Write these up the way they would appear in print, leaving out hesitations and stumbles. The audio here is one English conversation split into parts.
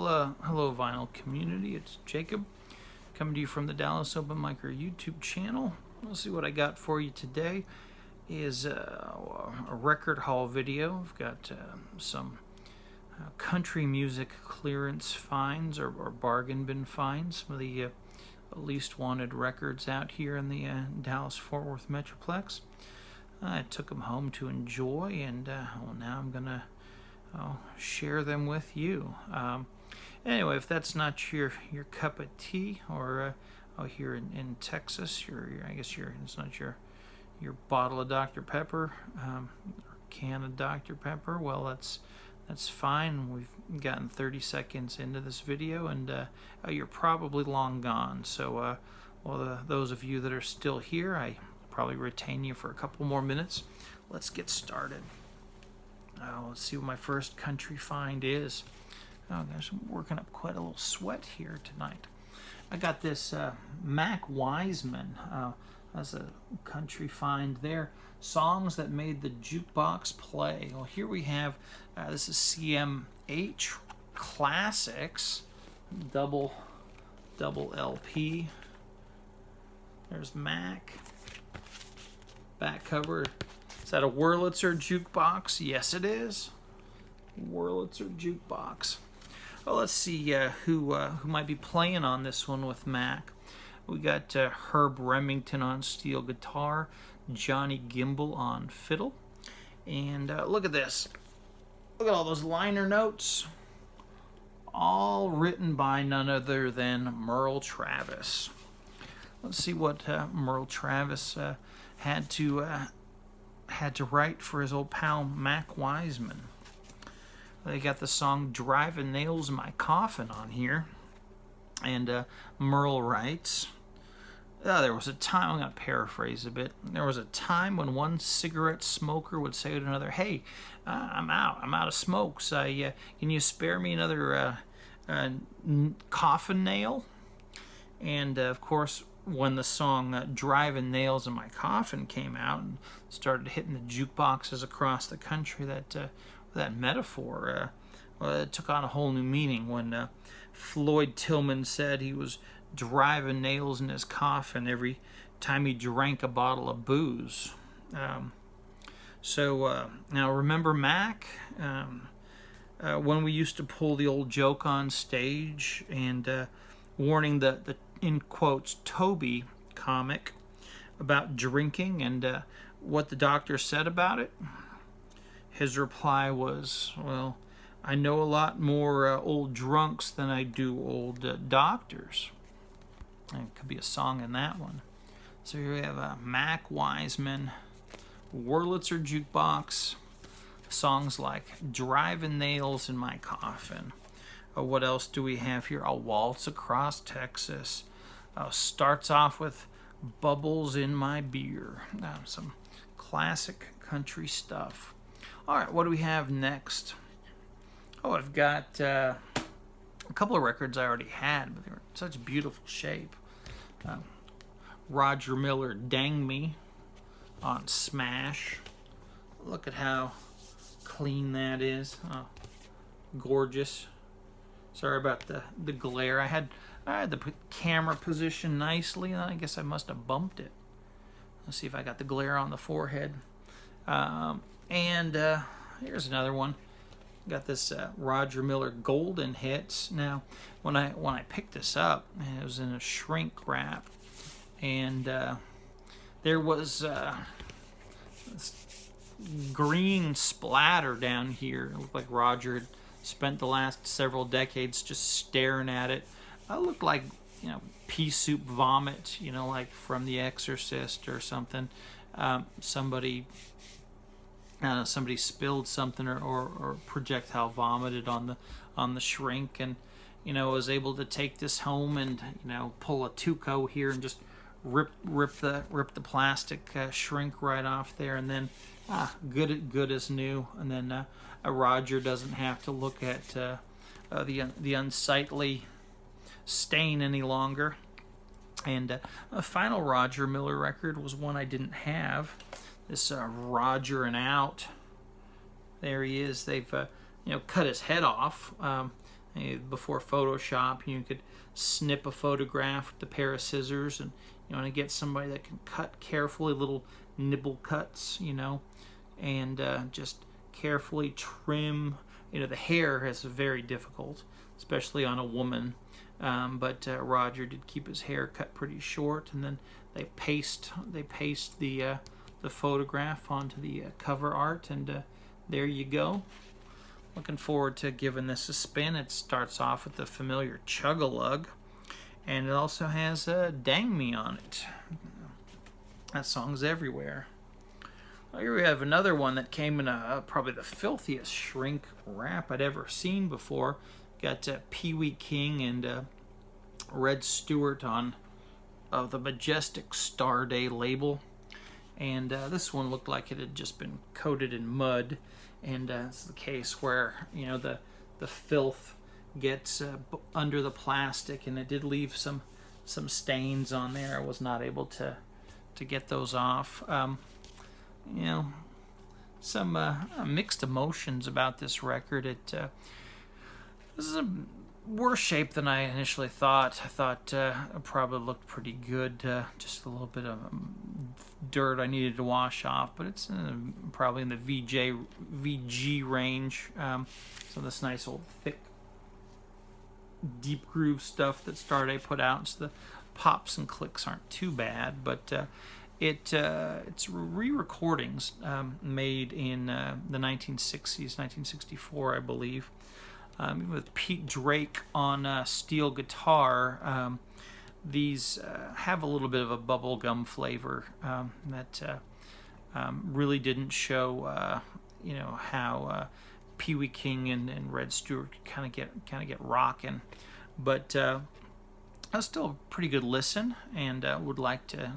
Well, hello vinyl community, it's Jacob, coming to you from the Dallas Open Micer YouTube channel. Let's see what I got for you today is a record haul video. I've got some country music clearance finds or bargain bin finds, some of the least wanted records out here in the Dallas-Fort Worth Metroplex. I took them home to enjoy, and well, now I'm going to share them with you. Anyway, if that's not your cup of tea, or here in Texas, I guess it's not your bottle of Dr. Pepper, or can of Dr. Pepper, well, that's fine. We've gotten 30 seconds into this video, and you're probably long gone. So, those of you that are still here, I probably retain you for a couple more minutes. Let's get started. Let's see what my first country find is. Oh gosh, I'm working up quite a little sweat here tonight. I got this Mac Wiseman. That's a country find there. Songs that made the jukebox play. Well, here we have, this is CMH Classics, double LP. There's Mac. Back cover. Is that a Wurlitzer Jukebox? Yes, it is. Wurlitzer Jukebox. Well, let's see who might be playing on this one with Mac. We got Herb Remington on steel guitar, Johnny Gimbel on fiddle, and look at this. Look at all those liner notes, all written by none other than Merle Travis. Let's see what Merle Travis had to write for his old pal Mac Wiseman. They got the song "Driving Nails in My Coffin" on here, and Merle writes, there was a time, I'm going to paraphrase a bit, there was a time when one cigarette smoker would say to another, "Hey, I'm out of smokes, can you spare me another coffin nail?" And of course, when the song "Driving Nails in My Coffin" came out and started hitting the jukeboxes across the country, that metaphor it took on a whole new meaning when Floyd Tillman said he was driving nails in his coffin every time he drank a bottle of booze. Now remember Mac? When we used to pull the old joke on stage and warning the in quotes Toby comic about drinking and what the doctor said about it? His reply was, "Well, I know a lot more old drunks than I do old doctors." And it could be a song in that one. So here we have Mac Wiseman, Wurlitzer Jukebox, songs like "Driving Nails in My Coffin." What else do we have here? "A Waltz Across Texas." Starts off with "Bubbles in My Beer." Some classic country stuff. All right, what do we have next? Oh, I've got a couple of records I already had, but they were in such beautiful shape. Roger Miller, "Dang Me" on Smash. Look at how clean that is. Oh, gorgeous. Sorry about the glare. I had the camera positioned nicely, and I guess I must have bumped it. Let's see if I got the glare on the forehead. And here's another one. Got this Roger Miller Golden Hits. Now, when I picked this up, it was in a shrink wrap, and there was this green splatter down here. It looked like Roger had spent the last several decades just staring at it. It looked like pea soup vomit, like from The Exorcist or something. Somebody spilled something or projectile vomited on the shrink, and was able to take this home and pull a Tuco here and just rip the plastic shrink right off there, and then good as new, and then Roger doesn't have to look at the unsightly stain any longer. And a final Roger Miller record was one I didn't have. This Roger and Out. There he is. They've cut his head off. Before Photoshop, you could snip a photograph with a pair of scissors, and you want to get somebody that can cut carefully, little nibble cuts, and just carefully trim. The hair is very difficult, especially on a woman. But Roger did keep his hair cut pretty short, and then they paste the photograph onto the cover art, and there you go. Looking forward to giving this a spin. It starts off with the familiar Chug-a-Lug, and it also has Dang Me on it. That song's everywhere. Here we have another one that came in probably the filthiest shrink wrap I'd ever seen before. Got Pee Wee King and Red Stewart on the Majestic Star Day label. And this one looked like it had just been coated in mud. And it's the case where, the filth gets under the plastic, and it did leave some stains on there. I was not able to get those off. Some mixed emotions about this record. This is a worse shape than I initially thought. I thought it probably looked pretty good. Just a little bit of dirt I needed to wash off, but it's probably in the VG range. So this nice old thick, deep groove stuff that Starday put out. So the pops and clicks aren't too bad, but it's re-recordings made in the 1960s, 1964, I believe. With Pete Drake on steel guitar. These have a little bit of a bubblegum flavor that really didn't show, how Pee Wee King and Red Stewart kind of get rocking, but that's still a pretty good listen, and would like to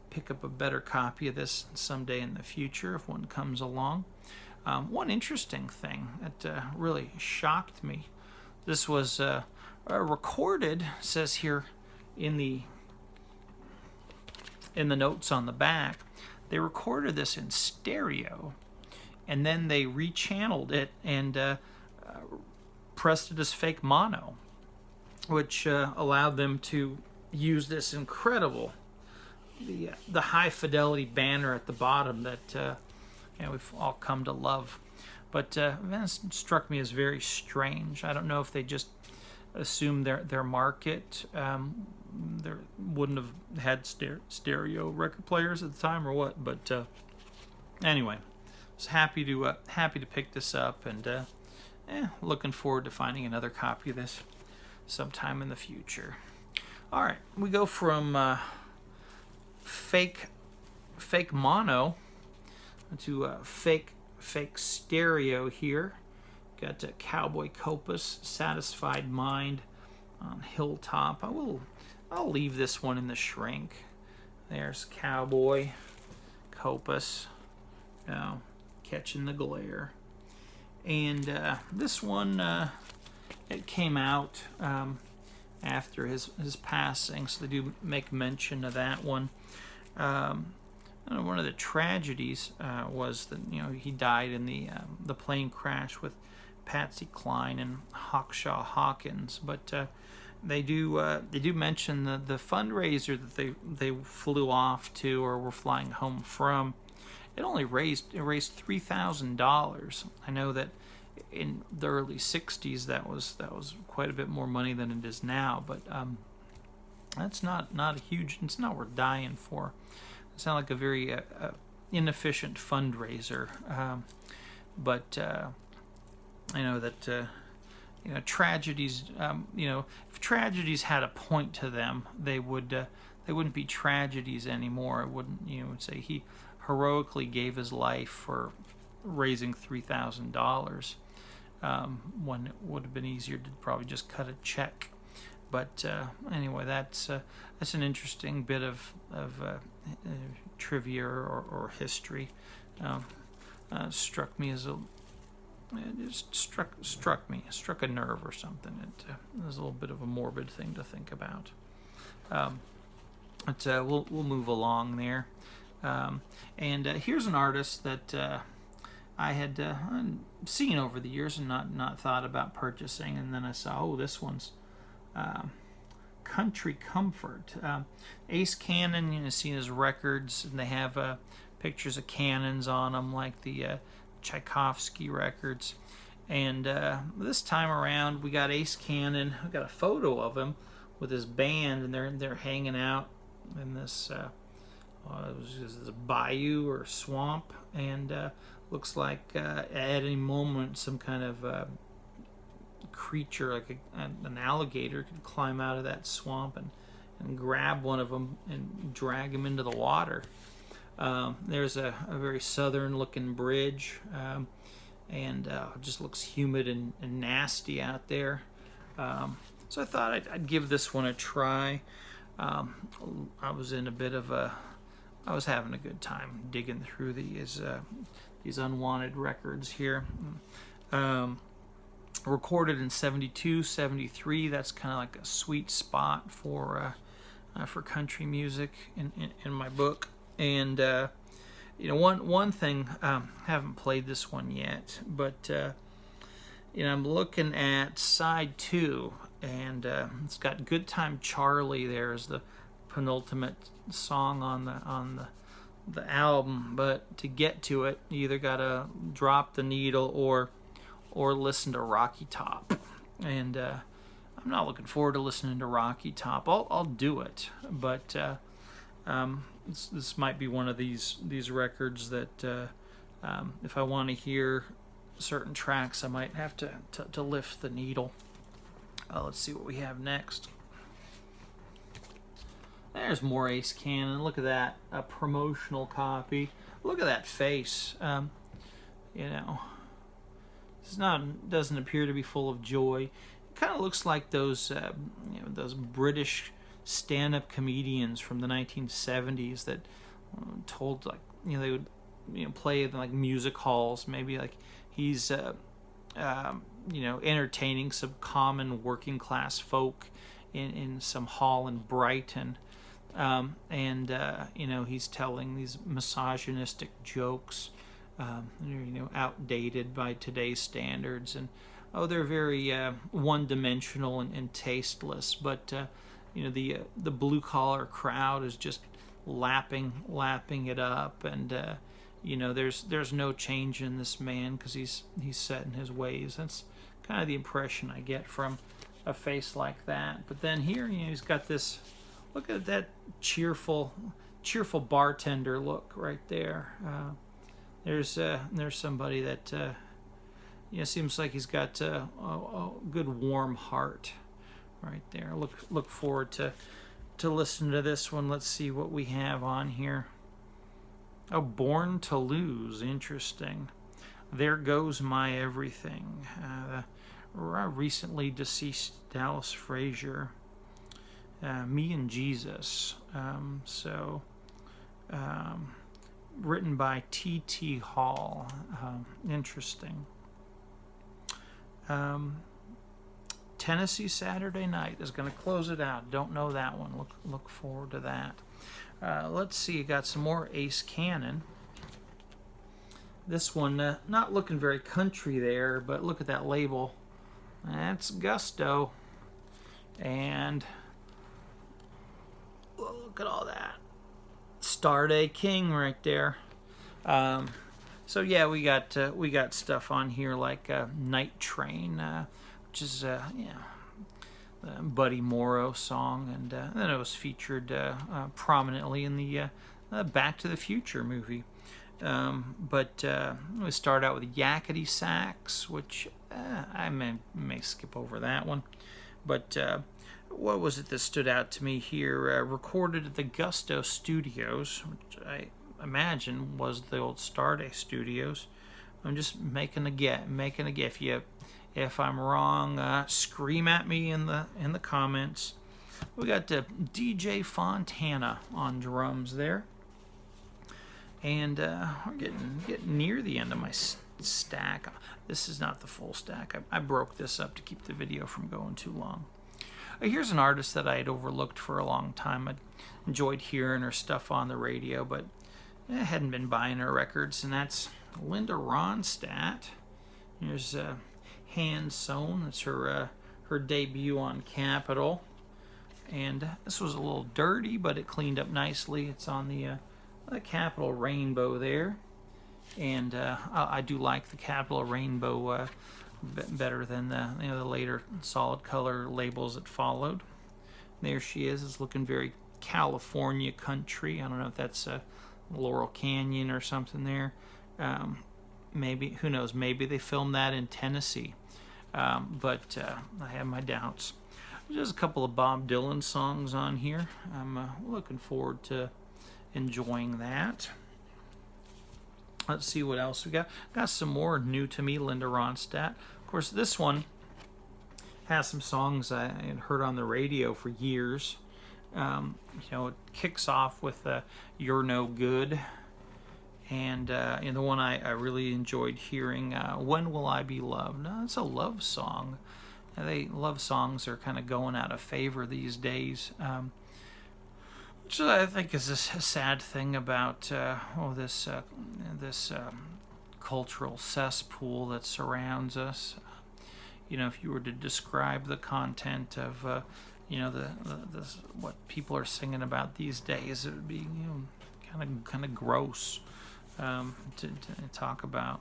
pick up a better copy of this someday in the future if one comes along. One interesting thing that really shocked me. This was recorded, says here in the notes on the back, they recorded this in stereo, and then they rechanneled it and pressed it as fake mono, which allowed them to use this incredible, the high fidelity banner at the bottom that we've all come to love. But that struck me as very strange. I don't know if they just assumed their market there wouldn't have had stereo record players at the time or what. But anyway, I was happy to pick this up, and looking forward to finding another copy of this sometime in the future. All right, we go from fake mono to fake stereo here. Got Cowboy Copas, Satisfied Mind on Hilltop. I'll leave this one in the shrink. There's Cowboy Copas, Catching the Glare. And this one, it came out after his passing, so they do make mention of that one. One of the tragedies was that he died in the plane crash with Patsy Cline and Hawkshaw Hawkins, but they do mention the fundraiser that they flew off to or were flying home from. It raised $3,000. I know that in the early '60s that was quite a bit more money than it is now, but that's not a huge. It's not worth dying for. It sounds like a very inefficient fundraiser, but I know that tragedies. If tragedies had a point to them, they wouldn't be tragedies anymore. It wouldn't. Would say he heroically gave his life for raising $3,000 when it would have been easier to probably just cut a check. But anyway, that's an interesting bit of trivia or history. Struck me as struck a nerve or something. It was a little bit of a morbid thing to think about. But we'll move along there. And here's an artist that I had seen over the years and not thought about purchasing. And then I saw, oh, this one's Country Comfort. Ace Cannon, you know, seen his records, and they have pictures of cannons on them, like the Tchaikovsky records. And this time around, we got Ace Cannon. We got a photo of him with his band, and they're hanging out in this this bayou or swamp, and looks like at any moment some kind of creature, like an alligator, could climb out of that swamp and grab one of them and drag him into the water. There's a very southern-looking bridge, and it just looks humid and nasty out there. So I thought I'd give this one a try. I was in a bit of I was having a good time digging through these unwanted records here. Recorded in 72, 73. That's kind of like a sweet spot for country music in my book. And you know, one thing, haven't played this one yet, but you know, I'm looking at side 2, and it's got "Good Time Charlie" there as the penultimate song on the album. But to get to it, you either gotta drop the needle or listen to Rocky Top. And I'm not looking forward to listening to Rocky Top. I'll do it, but this might be one of these records that if I want to hear certain tracks, I might have to lift the needle. Let's see what we have next. There's more Ace Cannon. Look at that, a promotional copy. Look at that face. You know, doesn't appear to be full of joy. It kind of looks like those those British stand-up comedians from the 1970s that told, like, you know, they would play in like music halls. Maybe like he's entertaining some common working class folk in some hall in Brighton, and he's telling these misogynistic jokes. Outdated by today's standards, and they're very one-dimensional and tasteless. But the blue collar crowd is just lapping it up, and there's no change in this man because he's set in his ways. That's kind of the impression I get from a face like that. But then here, he's got this. Look at that cheerful bartender look right there. There's somebody that seems like he's got a good warm heart right there. Look forward to listening to this one. Let's see what we have on here. Oh, Born to Lose, interesting. There Goes My Everything. Recently deceased Dallas Frazier. Me and Jesus. Written by T.T. Hall. Interesting. Tennessee Saturday Night is going to close it out. Don't know that one. Look forward to that. Let's see. You got some more Ace Cannon. This one, not looking very country there, but look at that label. That's Gusto. And look at all that. Starday King right there. So yeah, we got stuff on here like Night Train, which is the Buddy Morrow song, and then it was featured prominently in the Back to the Future movie. But we start out with Yakety Sax, which I may skip over that one. But what was it that stood out to me here? Recorded at the Gusto Studios, which I imagine was the old Starday Studios. I'm just making a guess. If I'm wrong, scream at me in the comments. We got DJ Fontana on drums there, and we're getting near the end of my stack. This is not the full stack. I broke this up to keep the video from going too long. Here's an artist that I had overlooked for a long time. I enjoyed hearing her stuff on the radio, but I hadn't been buying her records, and that's Linda Ronstadt. Here's Hand Sewn. It's her debut on Capitol. And this was a little dirty, but it cleaned up nicely. It's on the Capitol rainbow there. And I do like the Capitol rainbow better than the later solid color labels that followed. There she is. It's looking very California country. I don't know if that's Laurel Canyon or something there. Maybe, who knows, maybe they filmed that in Tennessee. But I have my doubts. There's a couple of Bob Dylan songs on here. I'm looking forward to enjoying that. Let's see what else we got. Got some more new to me Linda Ronstadt. Of course, this one has some songs I had heard on the radio for years. It kicks off with "You're No Good," and the one I really enjoyed hearing, "When Will I Be Loved?" Now, it's a love song. Love songs are kind of going out of favor these days, which I think is a sad thing about this cultural cesspool that surrounds us. If you were to describe the content of what people are singing about these days, it would be kind of gross to talk about.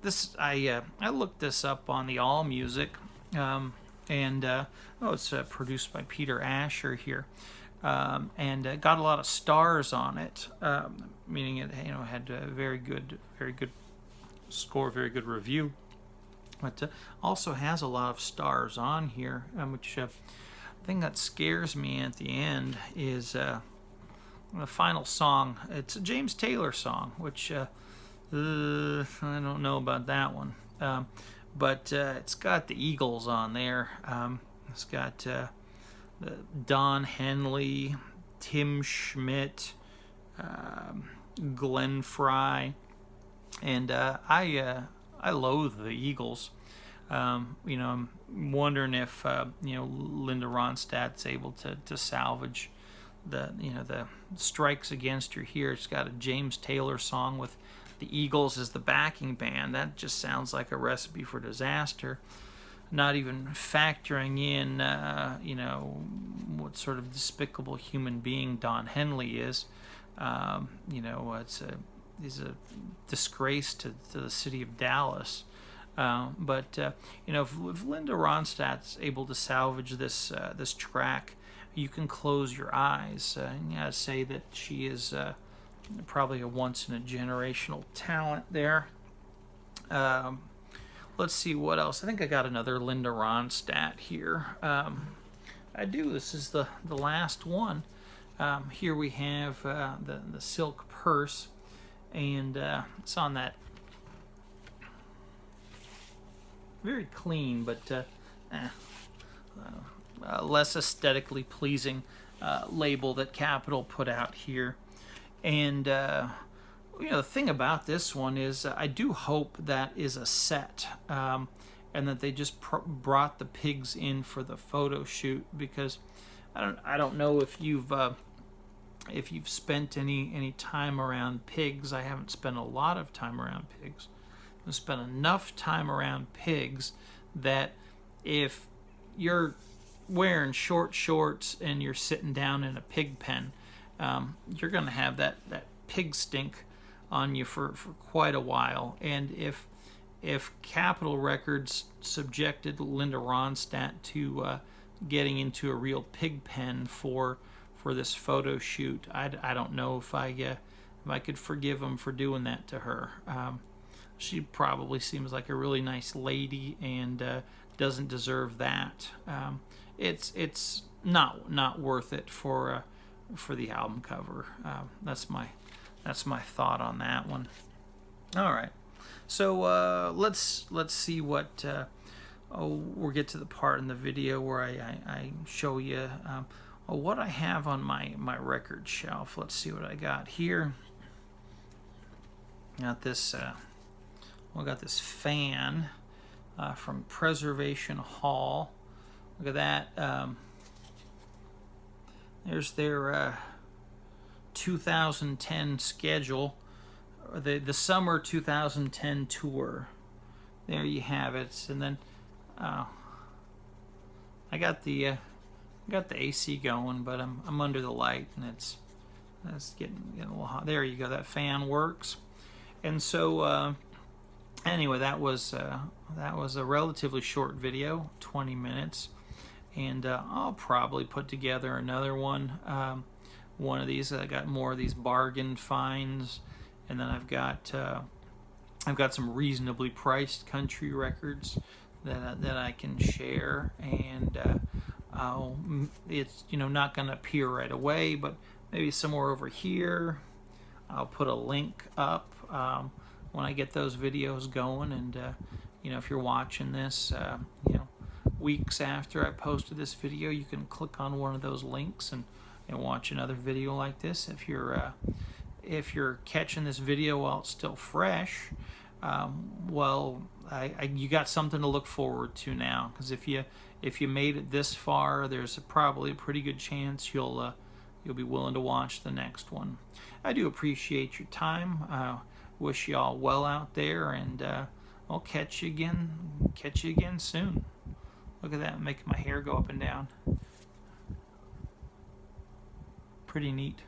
This I looked this up on the AllMusic, and it's produced by Peter Asher here, and got a lot of stars on it, meaning it had a very good score, very good review. But also has a lot of stars on here, which thing that scares me at the end is the final song. It's a James Taylor song, which I don't know about that one. But it's got the Eagles on there. It's got Don Henley, Tim Schmidt, Glenn Fry, and I loathe the Eagles. I'm wondering if Linda Ronstadt's able to salvage the strikes against her here. It's got a James Taylor song with the Eagles as the backing band. That just sounds like a recipe for disaster. Not even factoring in what sort of despicable human being Don Henley is. He's a disgrace to the city of Dallas. But if Linda Ronstadt's able to salvage this track, you can close your eyes. You gotta say that she is probably a once-in-a-generational talent there. Let's see what else. I think I got another Linda Ronstadt here. I do. This is the last one. Here we have the silk purse, and it's on that very clean but less aesthetically pleasing label that Capitol put out here. And the thing about this one is I do hope that is a set, and that they just brought the pigs in for the photo shoot, because I don't know if you've spent any time around pigs. I haven't spent a lot of time around pigs. I've spent enough time around pigs that if you're wearing short shorts and you're sitting down in a pig pen, you're going to have that pig stink on you for quite a while. And if Capitol Records subjected Linda Ronstadt to getting into a real pig pen for this photo shoot, I don't know if I could forgive them for doing that to her. She probably seems like a really nice lady and doesn't deserve that. It's not worth it for the album cover. That's my thought on that one. All right, so let's see what we'll get to the part in the video where I show you what I have on my record shelf. Let's see what I got here. Got this. Got this fan from Preservation Hall. Look at that. There's their 2010 schedule the summer 2010 tour. There you have it. And then I got the AC going, but I'm under the light, and it's getting a little hot. There you go. That fan works. And so anyway, that was a relatively short video, 20 minutes, and I'll probably put together another one. One of these. I got more of these bargain finds, and then I've got some reasonably priced country records that I can share, and it's not going to appear right away, but maybe somewhere over here I'll put a link up when I get those videos going. And if you're watching this weeks after I posted this video, you can click on one of those links and watch another video like this. If you're catching this video while it's still fresh, you got something to look forward to now, because if you made it this far, there's probably a pretty good chance you'll be willing to watch the next one. I do appreciate your time. Wish you all well out there, and I'll catch you again soon. Look at that, making my hair go up and down. Pretty neat.